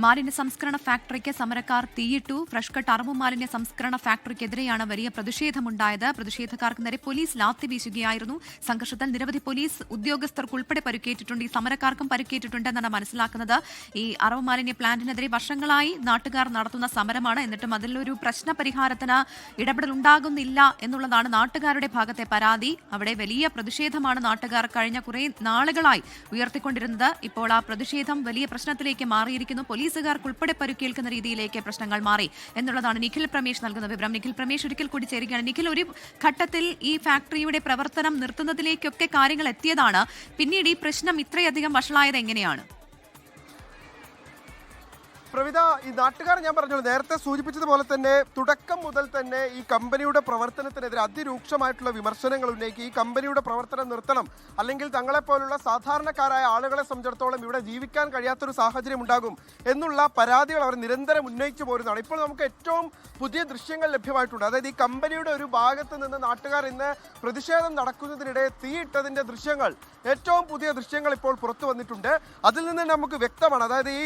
മാലിന്യ സംസ്കരണ ഫാക്ടറിക്ക് സമരക്കാർ തീയിട്ടു. ഫ്രഷ് കട്ട് അറവ് മാലിന്യ സംസ്കരണ ഫാക്ടറിക്കെതിരെയാണ് വലിയ പ്രതിഷേധമുണ്ടായത്. പ്രതിഷേധക്കാർക്ക് നേരെ പോലീസ് ലാത്തി വീശുകയായിരുന്നു. സംഘർഷത്തിൽ നിരവധി പോലീസ് ഉദ്യോഗസ്ഥർക്കുൾപ്പെടെ പരിക്കേറ്റിട്ടുണ്ട്. ഈ സമരക്കാർക്കും പരിക്കേറ്റിട്ടുണ്ടെന്നാണ് മനസ്സിലാക്കുന്നത്. ഈ അറവ് മാലിന്യ പ്ലാന്റിനെതിരെ വർഷങ്ങളായി നാട്ടുകാർ നടത്തുന്ന സമരമാണ്. എന്നിട്ടും അതിലൊരു പ്രശ്ന പരിഹാരത്തിന് ഇടപെടൽ ഉണ്ടാകുന്നില്ല എന്നുള്ളതാണ് നാട്ടുകാരുടെ ഭാഗത്തെ പരാതി. അവിടെ വലിയ പ്രതിഷേധമാണ് നാട്ടുകാർ കഴിഞ്ഞ കുറെ നാളുകളായി ഉയർത്തിക്കൊണ്ടിരുന്നത്. ഇപ്പോൾ ആ പ്രതിഷേധം വലിയ പ്രശ്നത്തിലേക്ക് മാറിയിരിക്കുന്നു. പോലീസുകാർക്കുൾപ്പെടെ പരുക്കേൽക്കുന്ന രീതിയിലേക്ക് പ്രശ്നങ്ങൾ മാറി എന്നുള്ളതാണ് നിഖിൽ പ്രമേഷ് നൽകുന്ന വിവരം. നിഖിൽ പ്രമേഷ് ഒരിക്കൽ കൂടി ചേരുകയാണ്. നിഖിൽ, ഒരു ഘട്ടത്തിൽ ഈ ഫാക്ടറിയുടെ പ്രവർത്തനം നിർത്തുന്നതിലേക്കൊക്കെ കാര്യങ്ങൾ എത്തിയതാണ്. പിന്നീട് ഈ പ്രശ്നം ഇത്രയധികം വഷളായത് എങ്ങനെയാണ്? പ്രവിത, ഈ നാട്ടുകാർ ഞാൻ പറഞ്ഞോളൂ, നേരത്തെ സൂചിപ്പിച്ചതുപോലെ തന്നെ തുടക്കം മുതൽ തന്നെ ഈ കമ്പനിയുടെ പ്രവർത്തനത്തിനെതിരെ അതിരൂക്ഷമായിട്ടുള്ള വിമർശനങ്ങൾ ഉന്നയിക്കുക. ഈ കമ്പനിയുടെ പ്രവർത്തനം നിർത്തണം, അല്ലെങ്കിൽ തങ്ങളെപ്പോലുള്ള സാധാരണക്കാരായ ആളുകളെ സംബന്ധിച്ചിടത്തോളം ഇവിടെ ജീവിക്കാൻ കഴിയാത്തൊരു സാഹചര്യം ഉണ്ടാകും എന്നുള്ള പരാതികൾ അവർ നിരന്തരം ഉന്നയിച്ചു പോരുന്നതാണ്. ഇപ്പോൾ നമുക്ക് ഏറ്റവും പുതിയ ദൃശ്യങ്ങൾ ലഭ്യമായിട്ടുണ്ട്. അതായത് ഈ കമ്പനിയുടെ ഒരു ഭാഗത്ത് നിന്ന് നാട്ടുകാർ ഇന്ന് പ്രതിഷേധം നടക്കുന്നതിനിടെ തീയിട്ടതിൻ്റെ ദൃശ്യങ്ങൾ, ഏറ്റവും പുതിയ ദൃശ്യങ്ങൾ ഇപ്പോൾ പുറത്തു വന്നിട്ടുണ്ട്. അതിൽ നിന്ന് നമുക്ക് വ്യക്തമാണ്, അതായത് ഈ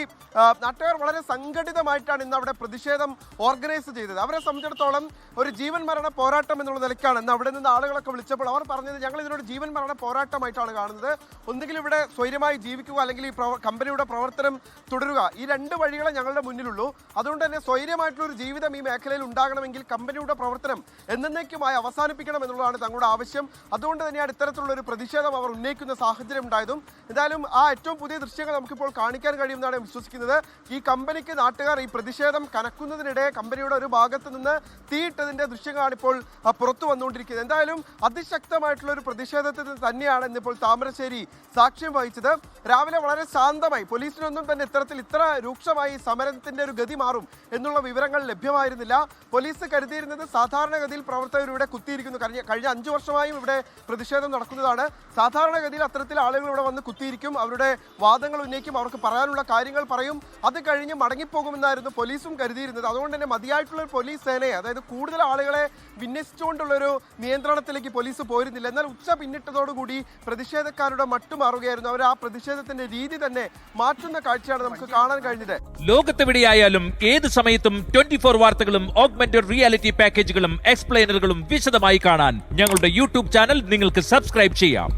നാട്ടുകാർ വളരെ സംഘടിതമായിട്ടാണ് ഇന്ന് അവിടെ പ്രതിഷേധം ഓർഗനൈസ് ചെയ്തത്. അവരെ സംബന്ധിച്ചിടത്തോളം ഒരു ജീവൻ മരണ പോരാട്ടം എന്നുള്ള നിലയ്ക്കാണ് ഇന്ന് അവിടെ നിന്ന് ആളുകളൊക്കെ വിളിച്ചപ്പോൾ അവർ പറഞ്ഞത്, ഞങ്ങൾ ഇതിനോട് ജീവൻ മരണ പോരാട്ടമായിട്ടാണ് കാണുന്നത്. ഒന്നുകിൽ ഇവിടെ സ്വൈര്യമായി ജീവിക്കുക, അല്ലെങ്കിൽ ഈ കമ്പനിയുടെ പ്രവർത്തനം തുടരുക. ഈ രണ്ട് വഴികളെ ഞങ്ങളുടെ മുന്നിലുള്ളൂ. അതുകൊണ്ട് തന്നെ സ്വൈര്യമായിട്ടുള്ള ഒരു ജീവിതം ഈ മേഖലയിൽ ഉണ്ടാകണമെങ്കിൽ കമ്പനിയുടെ പ്രവർത്തനം എന്നേക്കുമായി അവസാനിപ്പിക്കണം എന്നുള്ളതാണ് തങ്ങളുടെ ആവശ്യം. അതുകൊണ്ട് തന്നെയാണ് ഇത്തരത്തിലുള്ള ഒരു പ്രതിഷേധം അവർ ഉന്നയിക്കുന്ന സാഹചര്യം ഉണ്ടായതും. എന്തായാലും ആ ഏറ്റവും പുതിയ ദൃശ്യങ്ങൾ നമുക്കിപ്പോൾ കാണിക്കാൻ കഴിയുമെന്നാണ് വിശ്വസിക്കുന്നത്. ഈ കമ്പനിക്ക് നാട്ടുകാർ ഈ പ്രതിഷേധം കനക്കുന്നതിനിടെ കമ്പനിയുടെ ഒരു ഭാഗത്ത് നിന്ന് തീയിട്ടതിന്റെ ദൃശ്യങ്ങളാണ് ഇപ്പോൾ പുറത്തു വന്നുകൊണ്ടിരിക്കുന്നത്. എന്തായാലും അതിശക്തമായിട്ടുള്ള ഒരു പ്രതിഷേധത്തിൽ തന്നെയാണ് ഇന്നിപ്പോൾ താമരശ്ശേരി സാക്ഷ്യം വഹിച്ചത്. രാവിലെ വളരെ ശാന്തമായി, പോലീസിനൊന്നും തന്നെ ഇത്ര രൂക്ഷമായി സമരത്തിന്റെ ഒരു ഗതി മാറും എന്നുള്ള വിവരങ്ങൾ ലഭ്യമായിരുന്നില്ല. പോലീസ് കരുതിയിരുന്നത് സാധാരണഗതിയിൽ പ്രവർത്തകർ ഇവിടെ കുത്തിയിരിക്കുന്നു. കഴിഞ്ഞ 5 വർഷമായും ഇവിടെ പ്രതിഷേധം നടക്കുന്നതാണ്. സാധാരണഗതിയിൽ അത്തരത്തിൽ ആളുകൾ ഇവിടെ വന്ന് കുത്തിയിരിക്കും, അവരുടെ വാദങ്ങൾ ഉന്നയിക്കും, അവർക്ക് പറയാനുള്ള കാര്യങ്ങൾ പറയും, അത് കഴിഞ്ഞ് മടങ്ങിപ്പോകുമെന്നായിരുന്നു പോലീസും കരുതിയിരുന്നത്. അതുകൊണ്ട് തന്നെ മതിയായിട്ടുള്ള പോലീസ് സേനയെ, അതായത് കൂടുതൽ ആളുകളെ വിന്യസിച്ചുകൊണ്ടുള്ളൊരു നിയന്ത്രണത്തിലേക്ക് പോലീസ് പോയിരുന്നില്ല. എന്നാൽ ഉച്ച പിന്നിട്ടതോടുകൂടി പ്രതിഷേധക്കാരുടെ മട്ടുമാറുകയായിരുന്നു. അവർ ആ പ്രതിഷേധത്തിന്റെ രീതി തന്നെ മാറ്റുന്ന കാഴ്ചയാണ് നമുക്ക് കാണാൻ കഴിഞ്ഞത്. ലോകത്തെവിടെയായാലും ഏത് സമയത്തും 24 വാർത്തകളും ഓഗ്മെന്റഡ് റിയാലിറ്റി പാക്കേജുകളും എക്സ്പ്ലെയിനറുകളും വിശദമായി കാണാൻ ഞങ്ങളുടെ യൂട്യൂബ് ചാനൽ നിങ്ങൾക്ക് സബ്സ്ക്രൈബ് ചെയ്യാം.